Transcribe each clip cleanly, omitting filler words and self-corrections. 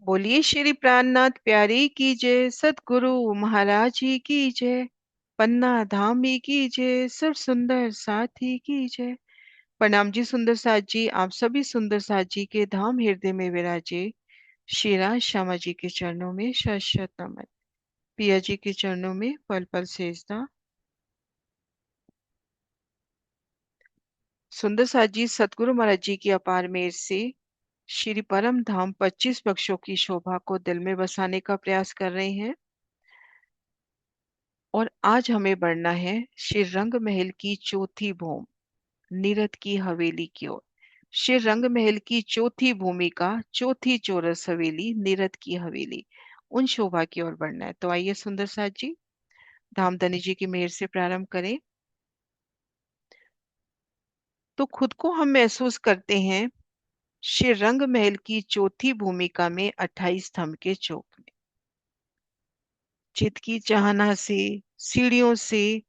बोलिए श्री प्राणनाथ प्यारे की जय, सतगुरु महाराज जी की जय, पन्ना धाम ही की जय, सब सुंदर साथी की जय। प्रणाम जी सुंदर साथ जी, आप सभी सुंदर साथ जी के धाम हृदय में विराजे श्री राज श्यामा जी के चरणों में शत शत नमन। पिया जी के चरणों में पल पल सेजदा। सुंदर साथ जी सतगुरु महाराज जी की अपार मेहर से श्री परम धाम 25 पक्षों की शोभा को दिल में बसाने का प्रयास कर रहे हैं। और आज हमें बढ़ना है श्री रंग महल की चौथी भूम, नीरद की हवेली की ओर। श्री रंग महल की चौथी भूमिका, चौथी चौरस हवेली, नीरद की हवेली, उन शोभा की ओर बढ़ना है। तो आइए सुंदर साथ जी धामधनी जी की मेहर से प्रारंभ करें। तो खुद को हम महसूस करते हैं श्री रंग महल की चौथी भूमिका में 28 स्तंभ के चौक में, चित की चाहना से, सीढ़ियों से,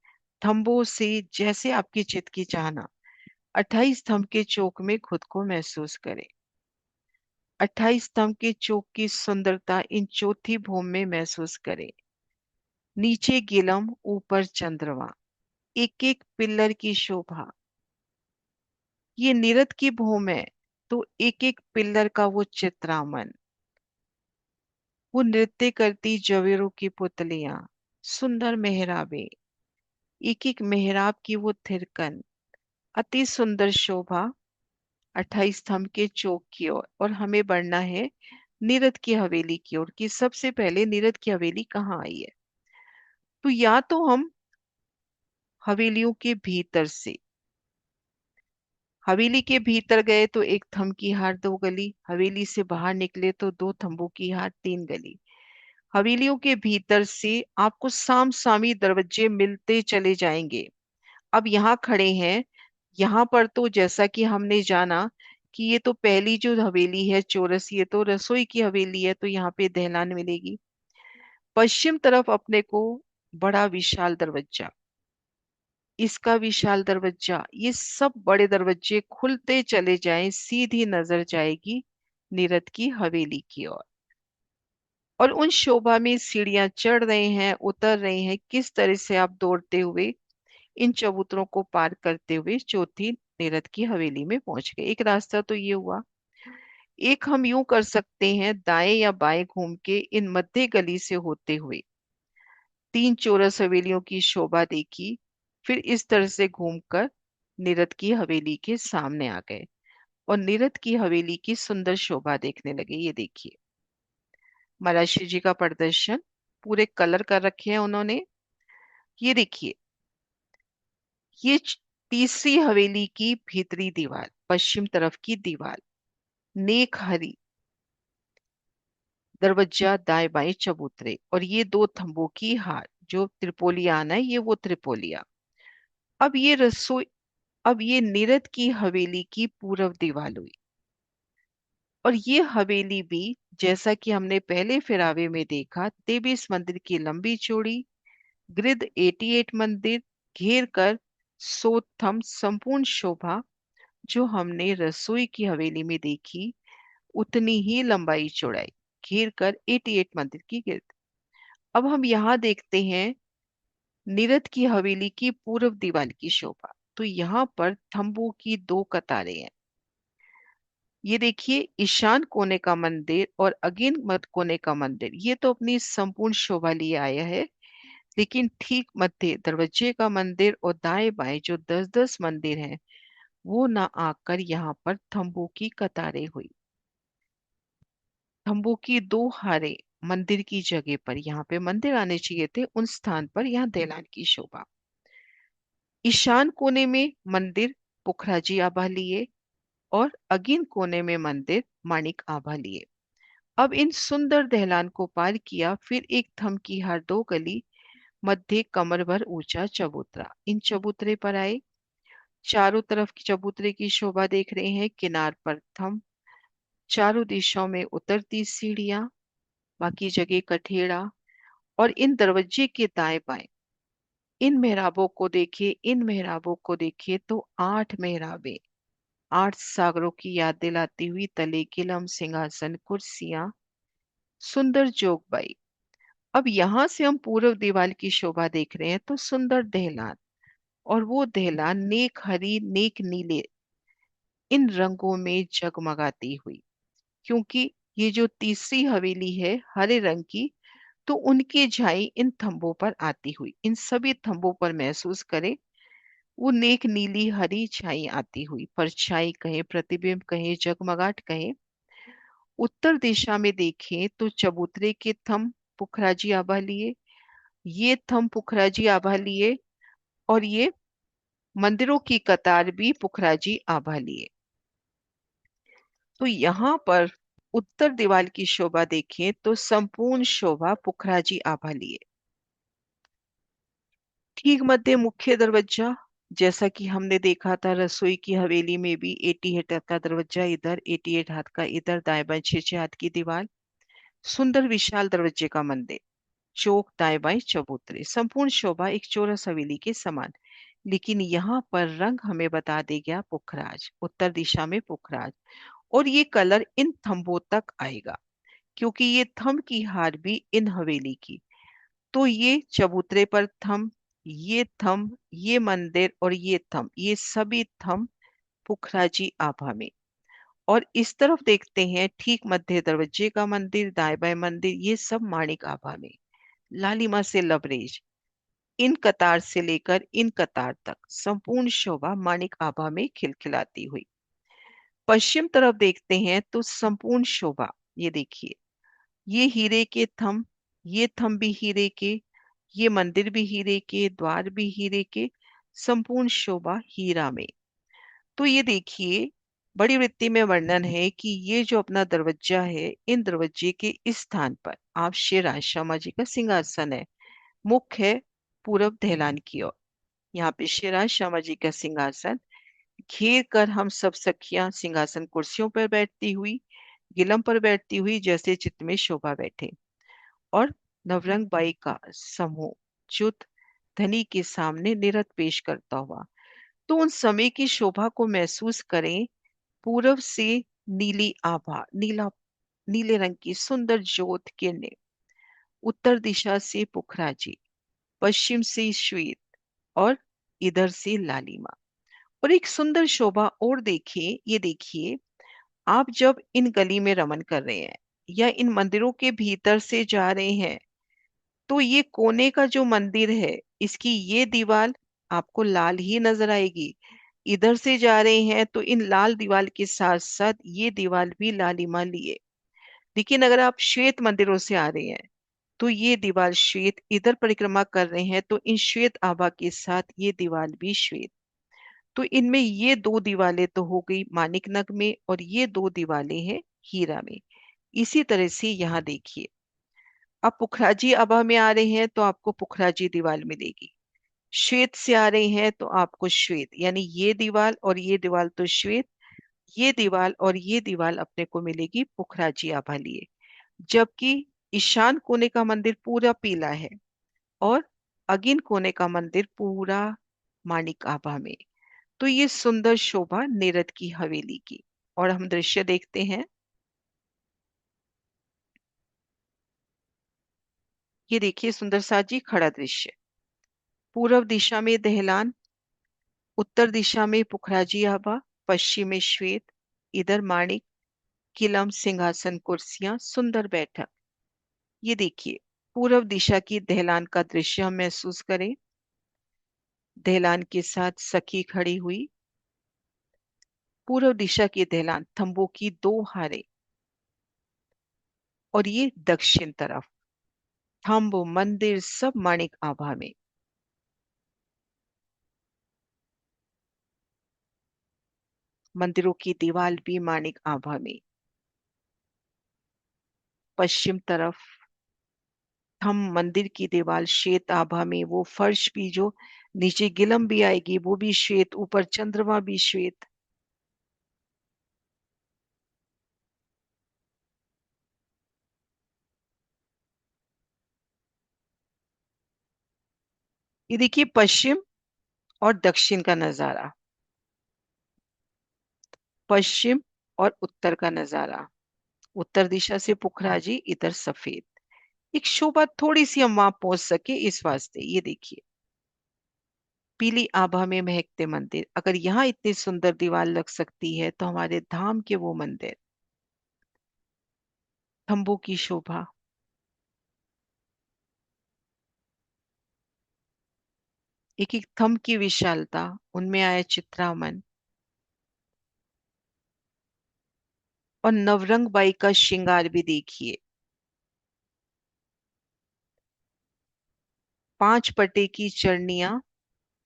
थंबों से, जैसे आपकी चित की चाहना। 28 स्तंभ के चौक में खुद को महसूस करें। 28 स्तंभ के चौक की सुंदरता इन चौथी भूम में महसूस करें। नीचे गिलम, ऊपर चंद्रमा, एक एक पिल्लर की शोभा। ये नीरद की भूम है, तो एक एक पिल्लर का वो चित्रामन, वो नृत्य करती जवेरों की पुतलियां, सुंदर मेहराबे, एक एक मेहराब की वो थिरकन, अति सुंदर शोभा। 28 स्तंभ के चौक की ओर और हमें बढ़ना है नीरद की हवेली की ओर। कि सबसे पहले नीरद की हवेली कहाँ आई है। तो या तो हम हवेलियों के भीतर से, हवेली के भीतर गए तो एक थंब की हार दो गली, हवेली से बाहर निकले तो दो थंबों की हार तीन गली। हवेलियों के भीतर से आपको साम सामी दरवाजे मिलते चले जाएंगे। अब यहाँ खड़े हैं, यहाँ पर तो जैसा कि हमने जाना कि ये तो पहली जो हवेली है चौरस, ये तो रसोई की हवेली है, तो यहाँ पे दहलान मिलेगी। पश्चिम तरफ अपने को बड़ा विशाल दरवाजा, इसका विशाल दरवाजा, ये सब बड़े दरवाजे खुलते चले जाएं, सीधी नजर जाएगी नीरद की हवेली की ओर। और उन शोभा में सीढ़ियां चढ़ रहे हैं, उतर रहे हैं, किस तरह से आप दौड़ते हुए इन चबूतरों को पार करते हुए चौथी नीरद की हवेली में पहुंच गए। एक रास्ता तो ये हुआ। एक हम यूं कर सकते हैं, दाएं या बाएं घूम के इन मध्य गली से होते हुए तीन चौरस हवेलियों की शोभा देखी, फिर इस तरह से घूमकर नीरद की हवेली के सामने आ गए और नीरद की हवेली की सुंदर शोभा देखने लगे। ये देखिए महाराज श्री जी का प्रदर्शन, पूरे कलर कर रखे हैं उन्होंने। ये देखिए, ये तीसरी हवेली की भीतरी दीवार, पश्चिम तरफ की दीवार, नेक हरी, दरवाजा दाएं बाएं चबूतरे, और ये दो थंबों की हार, जो त्रिपोलिया आना है ये वो त्रिपोलिया। अब ये रसोई, अब ये नीरद की हवेली की पूर्व दीवार हुई। और ये हवेली भी जैसा कि हमने पहले फिरावे में देखा, 23 मंदिर की लंबी चौड़ी, ग्रिड 88 मंदिर घेर कर, सोथम संपूर्ण शोभा जो हमने रसोई की हवेली में देखी, उतनी ही लंबाई चौड़ाई घेर कर 88 मंदिर की गिर्द। अब हम यहाँ देखते हैं नीरद की हवेली की पूर्व दीवार की शोभा। तो यहाँ पर थंबों की दो कतारें हैं। ये देखिए, ईशान कोने का मंदिर और अगिन मत कोने का मंदिर, ये तो अपनी संपूर्ण शोभा लिए आया है। लेकिन ठीक मध्य दरवाजे का मंदिर और दाएं बाएं जो 10-10 मंदिर हैं, वो ना आकर यहाँ पर थंबों की कतारें हुई। तंबू की दो हारे मंदिर की जगह पर, यहाँ पे मंदिर आने चाहिए थे, उन स्थान पर यहाँ दहलान की शोभा। ईशान कोने में मंदिर पुखराजी आभा लिए और अगिन कोने में मंदिर माणिक आभा लिए। अब इन सुंदर दहलान को पार किया, फिर एक थम की हर दो गली, मध्य कमर भर ऊंचा चबूतरा। इन चबूतरे पर आए, चारों तरफ की चबूतरे की शोभा देख रहे हैं। किनार पर थम, चारों दिशाओं में उतरती सीढ़ियां, बाकी जगह कठेड़ा। और इन दरवाजे के दाएं बाएं इन मेहराबों को देखिए, इन मेहराबों को देखिए तो 8 मेहराबें, 8 सागरों की याद दिलाती हुई, तले किलम, सिंहासन, कुर्सियां, सुंदर जोगबाई। अब यहाँ से हम पूर्व दीवार की शोभा देख रहे हैं तो सुंदर दहलान, और वो दहलान नेक हरी नेक नीले इन रंगों में जगमगाती हुई, क्योंकि ये जो तीसरी हवेली है हरे रंग की, तो उनकी झाई इन थंबों पर आती हुई, इन सभी थंबों पर महसूस करें वो नेक नीली हरी छाई आती हुई, परछाई कहें, प्रतिबिंब कहें, जगमगाट कहें। उत्तर दिशा में देखें तो चबूतरे के थंब पुखराजी आभा लिए, ये थंब पुखराजी आभा लिए, और ये मंदिरों की कतार भी पुखराजी आभा लिए। तो यहाँ पर उत्तर दीवार की शोभा देखें तो संपूर्ण शोभा पुखराजी आभा लिए। ठीक मध्य मुख्य दरवाजा, जैसा कि हमने देखा था रसोई की हवेली में भी 88 हाथ का दरवाजा इधर, 88 हाथ का इधर, दाएं बाएं 6-6 हाथ की दीवार, सुंदर विशाल दरवाजे का मंदिर, चौक दाएं बाएं चबूतरे, संपूर्ण शोभा एक चौरस हवेली के समान। लेकिन यहाँ पर रंग हमें बता दे गया पुखराज, उत्तर दिशा में पुखराज, और ये कलर इन थंबों तक आएगा, क्योंकि ये थंब की हार भी इन हवेली की। तो ये चबूतरे पर थंब, ये थंब, ये मंदिर और ये थंब, ये सभी थंब पुखराजी आभा में। और इस तरफ देखते हैं ठीक मध्य दरवाजे का मंदिर, दाएं बाएं मंदिर, ये सब माणिक आभा में, लालिमा से लबरेज, इन कतार से लेकर इन कतार तक संपूर्ण शोभा माणिक आभा में खिलखिलाती हुई। पश्चिम तरफ देखते हैं तो संपूर्ण शोभा, ये देखिए, ये हीरे के थंब, ये थंब भी हीरे के, ये मंदिर भी हीरे के, द्वार भी हीरे के, संपूर्ण शोभा हीरा में। तो ये देखिए, बड़ी वृत्ति में वर्णन है कि ये जो अपना दरवाजा है, इन दरवाजे के इस स्थान पर आप श्री राजश्यामा जी का सिंहासन है, मुख है पूरब दहलान की ओर। यहाँ पे श्री राजश्यामा जी का सिंहासन, घेर कर हम सब सखियां सिंहासन कुर्सियों पर बैठती हुई, गिलम पर बैठती हुई जैसे चित्त में शोभा बैठे, और नवरंग बाई का समूह च्युत धनी के सामने निरत पेश करता हुआ। तो उन समय की शोभा को महसूस करें। पूरब से नीली आभा, नीला नीले रंग की सुंदर ज्योत किरणें, उत्तर दिशा से पुखराजी, पश्चिम से श्वेत, और इधर से लालिमा। और एक सुंदर शोभा और देखिए, ये देखिए, आप जब इन गली में रमन कर रहे हैं या इन मंदिरों के भीतर से जा रहे हैं, तो ये कोने का जो मंदिर है, इसकी ये दीवार आपको लाल ही नजर आएगी। इधर से जा रहे हैं तो इन लाल दीवार के साथ साथ ये दीवार भी लालिमा लिए। लेकिन अगर आप श्वेत मंदिरों से आ रहे हैं तो ये दीवार श्वेत, इधर परिक्रमा कर रहे हैं तो इन श्वेत आभा के साथ ये दीवार भी श्वेत। तो इनमें ये दो दीवारें तो हो गई मानिक नग में, और ये दो दीवारें हैं हीरा में। इसी तरह से यहाँ देखिए, आप पुखराजी आभा में आ रहे हैं तो आपको पुखराजी दीवार मिलेगी, श्वेत से आ रहे हैं तो आपको श्वेत, यानी ये दीवार और ये दीवार तो श्वेत, ये दीवार और ये दीवार अपने को मिलेगी पुखराजी आभा लिए। जबकि ईशान कोने का मंदिर पूरा पीला है, और अगिन कोने का मंदिर पूरा माणिक आभा में। तो ये सुंदर शोभा नेरद की हवेली की। और हम दृश्य देखते हैं, ये देखिए सुंदर सा जी खड़ा दृश्य, पूर्व दिशा में दहलान, उत्तर दिशा में पुखराजी आभा, पश्चिम में श्वेत, इधर माणिक, किलम, सिंहासन, कुर्सियां, सुंदर बैठक। ये देखिए, पूर्व दिशा की दहलान का दृश्य हम महसूस करें। दहलान के साथ सखी खड़ी हुई, पूर्व दिशा की दहलान थंबों की दो हारे, और ये दक्षिण तरफ थंब मंदिर सब माणिक आभा में। मंदिरों की दीवार भी माणिक आभा में। पश्चिम तरफ हम मंदिर की दीवार श्वेत आभा में, वो फर्श भी जो नीचे गिलम भी आएगी वो भी श्वेत, ऊपर चंद्रमा भी श्वेत। ये देखिए पश्चिम और दक्षिण का नजारा, पश्चिम और उत्तर का नजारा, उत्तर दिशा से पुखराजी, इधर सफेद। एक शोभा थोड़ी सी हम वहां पहुंच सके इस वास्ते। ये देखिए, पीली आभा में महकते मंदिर। अगर यहाँ इतनी सुंदर दीवार लग सकती है तो हमारे धाम के वो मंदिर। खंभों की शोभा, एक एक थंब की विशालता, उनमें आया चित्रामन। और नवरंग बाई का श्रृंगार भी देखिए। 5 पटे की चरनिया,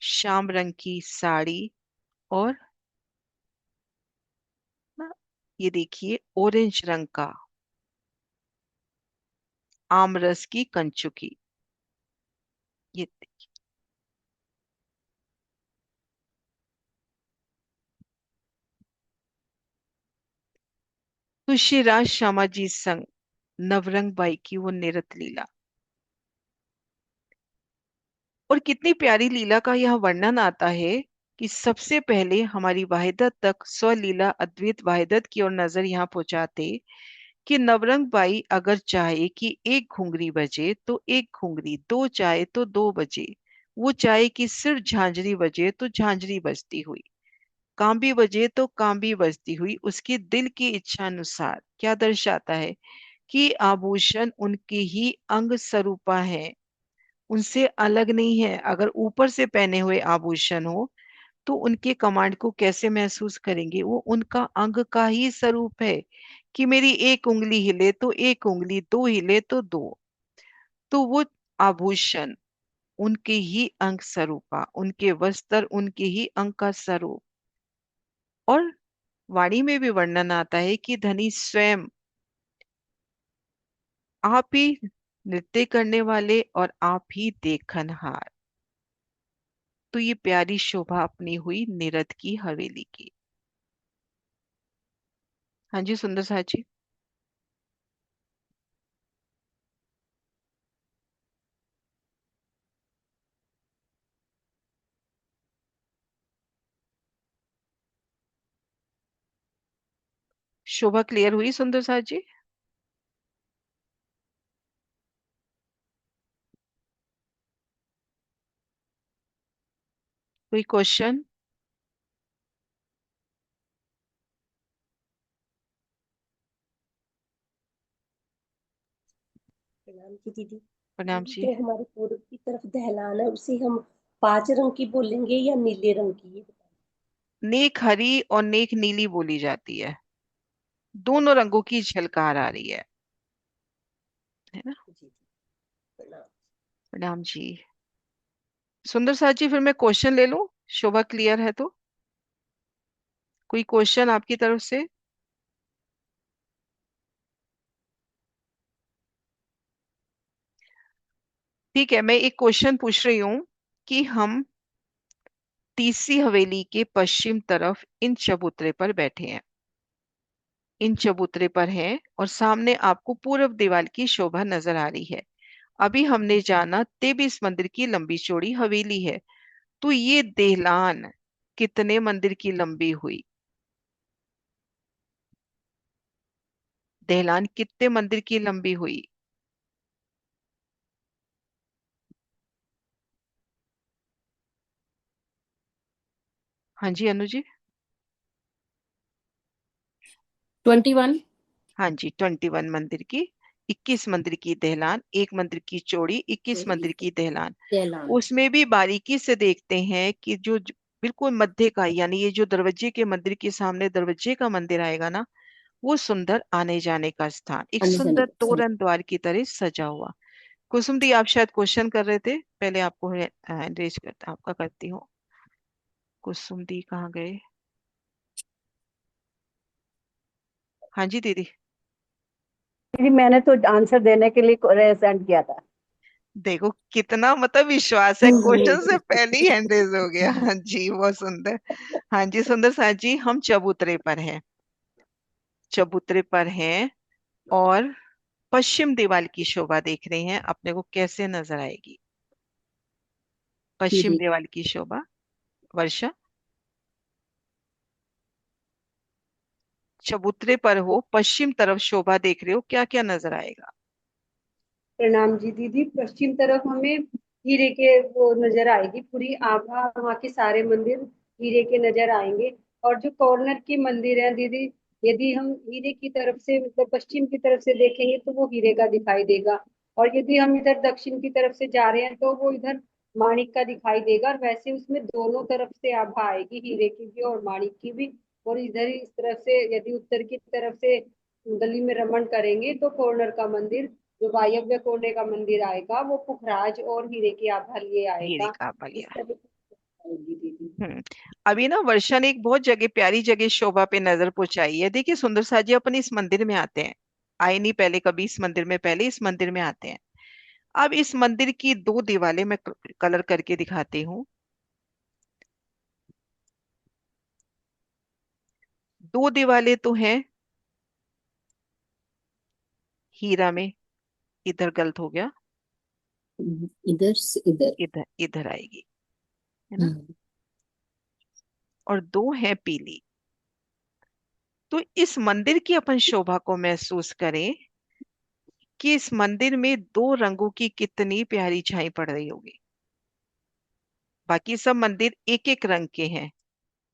श्याम रंग की साड़ी, और ना, ये देखिए ऑरेंज रंग का आमरस की कंचुकी। ये तुलसीराज श्यामाजी संग नवरंग बाई की वो नृत्य लीला। और कितनी प्यारी लीला का यह वर्णन आता है कि सबसे पहले हमारी वाहिदत तक स्वलीला अद्वैत वाहिदत की ओर नजर यहाँ पहुंचाते कि नवरंग बाई अगर चाहे कि एक घुंघरी बजे तो एक घुंघरी, दो चाहे तो दो बजे, वो चाहे कि सिर्फ झांझरी बजे तो झांझरी बजती हुई, कांबी बजे तो कांबी बजती हुई, उसकी दिल की इच्छा अनुसार। क्या दर्शाता है कि आभूषण उनकी ही अंग स्वरूपा है, उनसे अलग नहीं है। अगर ऊपर से पहने हुए आभूषण हो तो उनके कमांड को कैसे महसूस करेंगे? वो उनका अंग का ही स्वरूप है कि मेरी एक उंगली हिले तो एक उंगली, दो हिले तो दो। तो वो आभूषण उनके ही अंग स्वरूपा, उनके वस्त्र उनके ही अंग का स्वरूप। और वाणी में भी वर्णन आता है कि धनी स्वयं आप ही नृत्य करने वाले और आप ही देखनहार। तो ये प्यारी शोभा अपनी हुई निरथ की हवेली की। हाँ जी सुंदर साहब जी। शोभा क्लियर हुई सुंदर साहब जी? कोई क्वेश्चन? प्रणाम जी दीदी। प्रणाम दीदी, जी। जो हमारे पूर्व की तरफ दहलान है उसे हम 5 रंग की बोलेंगे या नीले रंग की, ये बताइए। नेक हरी और नेक नीली बोली जाती है। दोनों रंगों की झलकार आ रही है ना? जी जी, प्रणाम। प्रणाम जी। सुंदर साहब जी, फिर मैं क्वेश्चन ले लूं? शोभा क्लियर है तो कोई क्वेश्चन आपकी तरफ से? ठीक है, मैं एक क्वेश्चन पूछ रही हूँ कि हम तीसरी हवेली के पश्चिम तरफ इन चबूतरे पर बैठे हैं, इन चबूतरे पर हैं, और सामने आपको पूर्व दीवार की शोभा नजर आ रही है। अभी हमने जाना 23 मंदिर की लंबी चौड़ी हवेली है। तो ये देहलान कितने मंदिर की लंबी हुई? देहलान कितने मंदिर की लंबी हुई? हाँ जी अनु जी। 21। हाँ जी, 21 मंदिर की। 21 मंदिर की देहलान, एक मंदिर की चौड़ी, 21 मंदिर की देहलान। कैलान। उसमें भी बारीकी से देखते हैं कि बिल्कुल मध्य का, यानी ये जो दरवाजे के मंदिर के सामने दरवाजे का मंदिर आएगा ना, वो सुंदर आने जाने का स्थान, एक आने जाने सुंदर का स्थान। तोरण द्वार की तरह सजा हुआ। कुसुम दी, आप शायद क्वेश्चन कर रहे थे, पहले आपको रेज करता, आपका करती हूँ। कुसुम दी कहाँ गए? हाँ जी दीदी। जी मैंने तो आंसर देने के लिए सेंड किया था। देखो कितना मतलब विश्वास है, क्वेश्चन से पहले ही हैंड रेज हो गया। हाँ जी, बहुत सुंदर। हाँ जी सुंदर साहब जी, हम चबूतरे पर हैं, चबूतरे पर हैं, और पश्चिम दीवार की शोभा देख रहे हैं, अपने को कैसे नजर आएगी जी पश्चिम जी। दीवार की शोभा? वर्षा। चबूतरे पर हो, पश्चिम तरफ शोभा देख रहे हो, क्या क्या नजर आएगा? प्रणाम जी दीदी। पश्चिम तरफ हमें हीरे के वो नजर आएगी पूरी आभा, वहाँ के सारे मंदिर हीरे के नजर आएंगे। और जो कॉर्नर के मंदिर है दीदी, यदि हम हीरे की तरफ से मतलब पश्चिम की तरफ से देखेंगे तो वो हीरे का दिखाई देगा। और यदि हम इधर दक्षिण की तरफ से जा रहे हैं तो वो इधर माणिक का दिखाई देगा। और वैसे उसमें दोनों तरफ से आभा आएगी, हीरे की भी और माणिक की भी। और इधर ही इस तरफ से यदि उत्तर की तरफ से गली में रमण करेंगे तो कॉर्नर का मंदिर, जो वायव्य कोने का मंदिर आएगा, वो पुखराज और हीरे की आभा लिए हीरे आएगा। का इस बलिया। तरह से आएगी दीदी। हम्म। अभी ना वर्षा ने एक बहुत जगह, प्यारी जगह शोभा पे नजर पहुंचाई है। देखिए सुंदर सा जी अपन इस मंदिर में आते हैं, आए नहीं पहले कभी इस मंदिर में, पहले इस मंदिर में आते हैं। अब इस मंदिर की दो दीवारें मैं कलर करके दिखाती हूँ। दो दीवारें तो हैं हीरा में, इधर गलत हो गया, इधर से इधर। इधर इधर आएगी, है ना। हाँ। और दो हैं पीली। तो इस मंदिर की अपन शोभा को महसूस करें कि इस मंदिर में दो रंगों की कितनी प्यारी छाई पड़ रही होगी। बाकी सब मंदिर एक एक रंग के हैं,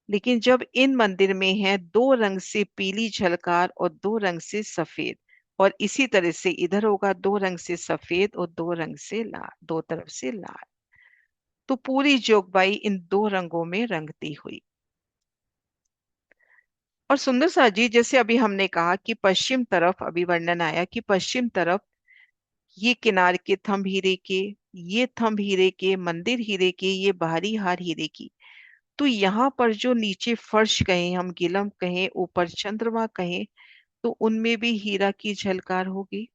लेकिन जब इन मंदिर में है दो रंग से पीली झलकार और दो रंग से सफेद, और इसी तरह से इधर होगा दो रंग से सफेद और दो रंग से लाल, दो तरफ से लाल, तो पूरी जोगबाई इन दो रंगों में रंगती हुई। और सुंदर सा जी, जैसे अभी हमने कहा कि पश्चिम तरफ, अभी वर्णन आया कि पश्चिम तरफ ये किनार के थंब हीरे के, ये थंब हीरे के, मंदिर हीरे के, ये बाहरी हार हीरे की। तो यहाँ पर जो नीचे फर्श कहें, हम गिलम कहें, ऊपर चंद्रमा कहें, तो उनमें भी हीरा की झलकार होगी।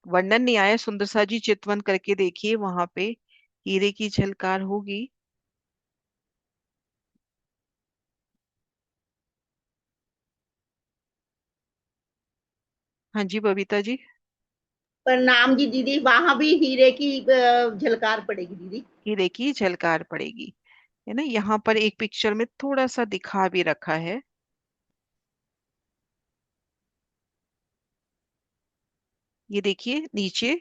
वर्णन नहीं आया, सुंदर सा जी चितवन करके देखिए, वहां पे हीरे की झलकार होगी। हाँ जी बबीता जी। प्रणाम जी दीदी, वहां भी हीरे की झलकार पड़ेगी दीदी। हीरे की झलकार पड़ेगी, है ना। यहाँ पर एक पिक्चर में थोड़ा सा दिखा भी रखा है। ये देखिए नीचे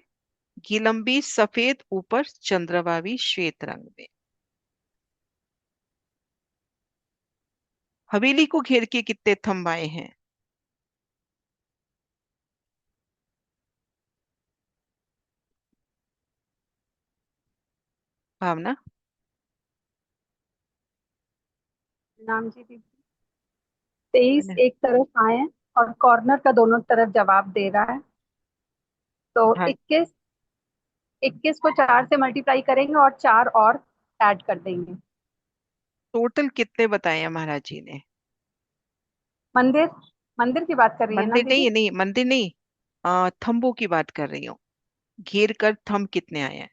गिलंबी सफेद, ऊपर चंद्रमा भी श्वेत रंग में। हवेली को घेर के कितने थंब आए हैं? भावना। नाम जी दीदी। 23 है एक तरफ आए हैं और कॉर्नर का दोनों तरफ जवाब दे रहा है। तो हाँ। 21, 21 को 4 से मल्टीप्लाई करेंगे और 4 और ऐड कर देंगे। टोटल कितने बताए हैं महाराज जी ने? मंदिर, मंदिर की बात कर रही है ना मंदिर दीदी? नहीं, नहीं मंदिर नहीं, थंबों की बात कर रही हूँ। घेर कर थंब कितने आए हैं?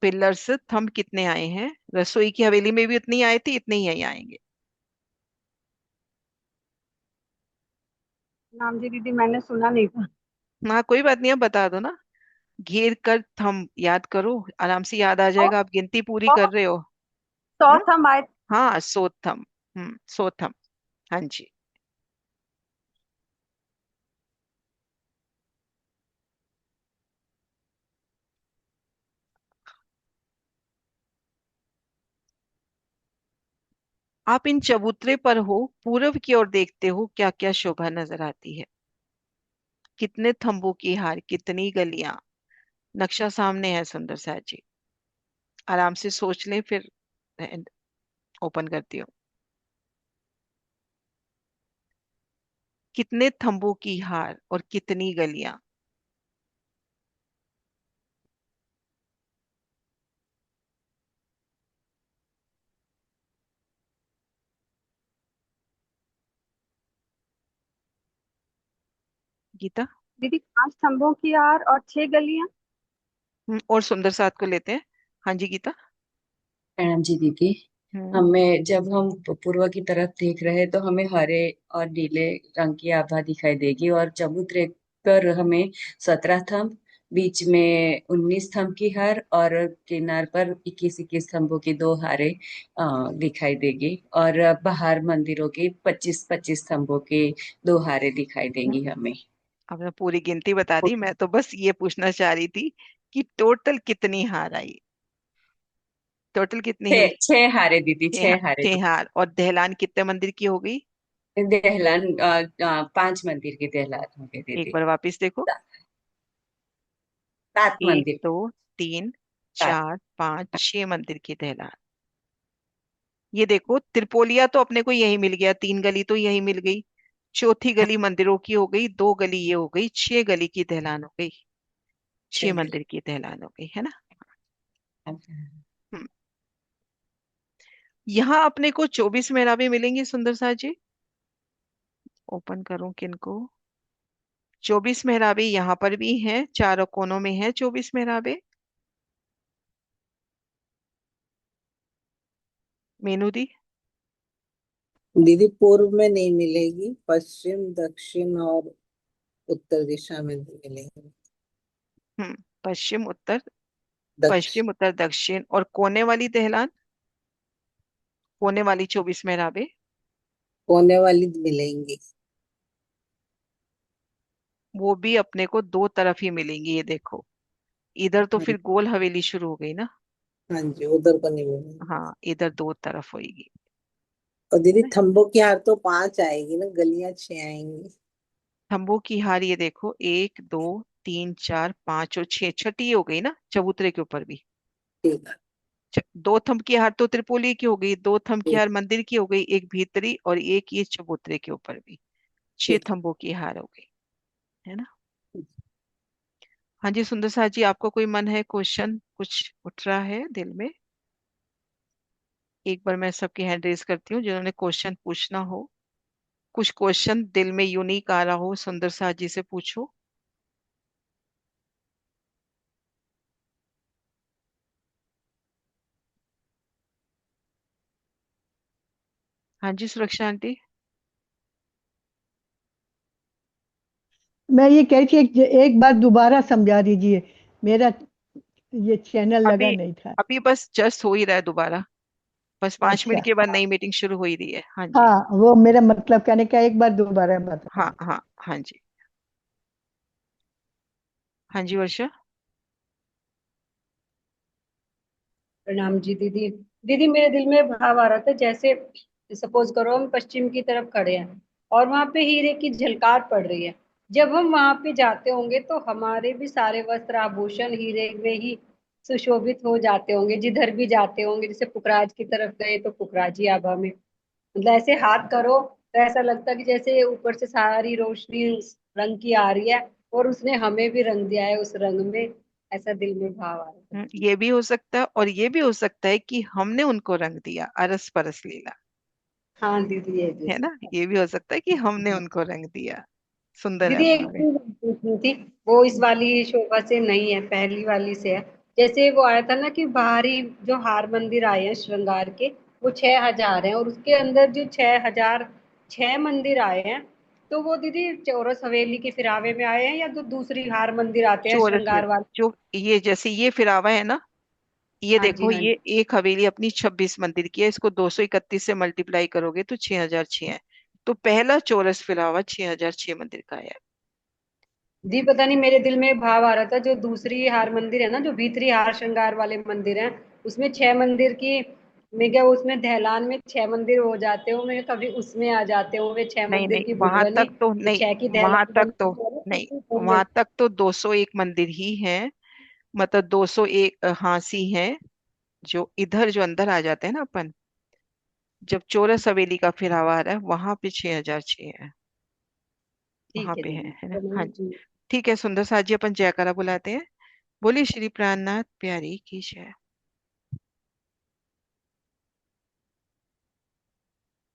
पिलर्स थंब कितने आए हैं? रसोई की हवेली में भी उतनी ही आए थे, इतने ही यही आएंगे। नाम जी दीदी मैंने सुना नहीं था। हाँ कोई बात नहीं, अब बता दो ना। घेर कर थंब याद करो, आराम से याद आ सौ, जाएगा, आप गिनती पूरी सौ, कर रहे हो। 100 हाँ। थंब आए। हाँ सोथम। सोथम। हाँ जी। आप इन चबूतरे पर हो, पूरब की ओर देखते हो, क्या क्या शोभा नजर आती है? कितने थंबों की हार, कितनी गलियां। नक्शा सामने है सुंदर सा जी, आराम से सोच लें, फिर ओपन करती हूँ। कितने थंबों की हार और कितनी गलियां। गीता। दीदी 5 स्तंभों की आर और 6 गलियां। और सुंदर साथ को लेते हैं। हाँ जी गीता। मैडम जी दीदी, हम्म। हमें जब हम पूर्व की तरफ देख रहे हैं तो हमें हरे और नीले रंग की आभा दिखाई देगी, और चबूतरे पर हमें 17 थंब, बीच में 19 स्तंभ की हार और किनार पर 21-21 स्तंभों की दो हारें दिखाई देगी। और बाहर मंदिरों के 25-25 स्तंभों के दो हारें दिखाई देंगी हमें। आपने पूरी गिनती बता दी, मैं तो बस ये पूछना चाह रही थी कि टोटल कितनी हार आई, टोटल कितनी छह हुई। छह हारें दीदी, छह हारें छह हार। और दहलान कितने मंदिर की हो गई। दहलन 5 मंदिर की दहलन हो गई एक दीदी। बार वापस देखो। 7 एक, मंदिर। दो, तीन, 7। चार, पांच, 6 मंदिर की दहलान। ये देखो, त्रिपोलिया तो अपने को यही मिल गया, 3 गली तो यही मिल गई। चौथी गली मंदिरों की हो गई, 2 गली ये हो गई, 6 गली की दहलान हो गई। 6 मंदिर की दहलान हो गई, है ना। हम्म। यहाँ अपने को 24 मेहराबें मिलेंगी सुंदर सा जी। ओपन करूं किनको। 24 मेहराबें यहाँ पर भी हैं, चारों कोनों में है 24 मेहराबें। मीनू दी। दीदी पूर्व में नहीं मिलेगी, पश्चिम दक्षिण और उत्तर दिशा में मिलेगी। पश्चिम उत्तर। दक्षिण पश्चिम उत्तर दक्षिण और कोने वाली दहलान, कोने वाली 24 मेहराबें। कोने वाली मिलेंगी। वो भी अपने को दो तरफ ही मिलेंगी, ये देखो। इधर तो हाँ फिर गोल हवेली शुरू हो गई ना। हाँ जी, उधर को नहीं मिलेंगी। हाँ, इधर दो तरफ होगी। और है दीदी ना। थंबों की हार तो 5 आएगी ना, गलियां 6 आएंगी। थंबों की हार ये देखो, 1, 2, 3, 4, 5 और 6, छठी हो गई ना चबूतरे के ऊपर भी। ठीक है। दो थंब की हार तो त्रिपोली की हो गई, दो थंब की ठीक। हार मंदिर की हो गई, एक भीतरी और एक ये चबूतरे के ऊपर भी। छह ठीक। थंबों की हार हो गई, है ना। हाँ जी सुंदर सा जी, आपको कोई मन है, क्वेश्चन कुछ उठ रहा है दिल में। एक बार मैं सबकी हैंड रेज करती हूँ जिन्होंने क्वेश्चन पूछना हो। कुछ क्वेश्चन दिल में यूनिक आ रहा हो, सुंदर सा जी से पूछो। हाँ जी सुरक्षा आंटी। मैं ये कह रही थी, एक बार दोबारा समझा दीजिए, मेरा ये चैनल लगा अभी नहीं था। अभी बस जस्ट हो ही रहा है दोबारा, बस 5 मिनट अच्छा। के बाद नई मीटिंग शुरू हो ही रही है। हाँ जी। हाँ, वो मेरा मतलब कहने का, एक बार दोबारा बता हाँ दें। हाँ हाँ जी। हाँ जी वर्षा। प्रणाम जी दीदी। दीदी मेरे दिल में भाव आ रहा था, जैसे सपोज करो हम पश्चिम की तरफ खड़े हैं और वहां पे हीरे की झलकार पड़ रही है। जब हम वहां पे जाते होंगे तो हमारे भी सारे वस्त्र आभूषण हीरे में ही सुशोभित हो जाते होंगे, जिधर भी जाते होंगे। जैसे पुखराज की तरफ गए तो पुखराजी आभा में, मतलब ऐसे हाथ करो तो ऐसा लगता है कि जैसे ऊपर से सारी रोशनी उस रंग की आ रही है और उसने हमें भी रंग दिया है उस रंग में। ऐसा दिल में भाव आ रहा है। ये भी हो सकता है और ये भी हो सकता है कि हमने उनको रंग दिया, अरस परस लीला। हाँ दीदी, ये भी हो है ना, सकता ये भी हो सकता है कि हमने है। उनको रंग दिया। सुंदर है दीदी एक उन्होंने। चीज पूछनी थी, वो इस वाली शोभा से नहीं है, पहली वाली से है। जैसे वो आया था ना कि बाहरी जो हार मंदिर आए हैं श्रृंगार के, वो 6,000 हैं और उसके अंदर जो 6,000 6 मंदिर आए हैं, तो वो दीदी चौरस हवेली के फिरावे में आए हैं या तो दूसरी हार मंदिर आते हैं चोरस में श्रृंगार वाले। जो ये जैसे ये फिरावा है ना, ये हाँ जी, देखो, हाँ ये जी। एक हवेली अपनी 26 मंदिर की है, इसको 231 से मल्टीप्लाई करोगे तो 6,006 है। तो पहला चौरस फिरावा 6,006 मंदिर का है। दी पता नहीं, मेरे दिल में भाव आ रहा था, जो दूसरी हार मंदिर है ना, जो भीतरी हार श्रृंगार वाले मंदिर हैं, उसमें 6 मंदिर की, मैं क्या उसमें दहलान में 6 मंदिर हो जाते हो, मैं कभी उसमें आ जाते हो वे छह नहीं मंदिर नहीं, की वहां भुजबनी। तक तो जो नहीं, 6 की वहां दहलान तक तो बनती है ना, नहीं, उनमें। वहां तक तो 201 मंदिर ही हैं। मतलब 201 हांसी हैं, जो इधर जो अंदर आ जाते हैं ना अपन, जब चौरस हवेली का फिरावा आ रहा है वहां पे 6,006 है। वहां ठीक है पे दीदी, है ना। हाँ प्रणाम जी। जी। ठीक है सुंदर साज जी, अपन जयकारा बुलाते हैं। बोलिए श्री प्राणनाथ प्यारी की जय।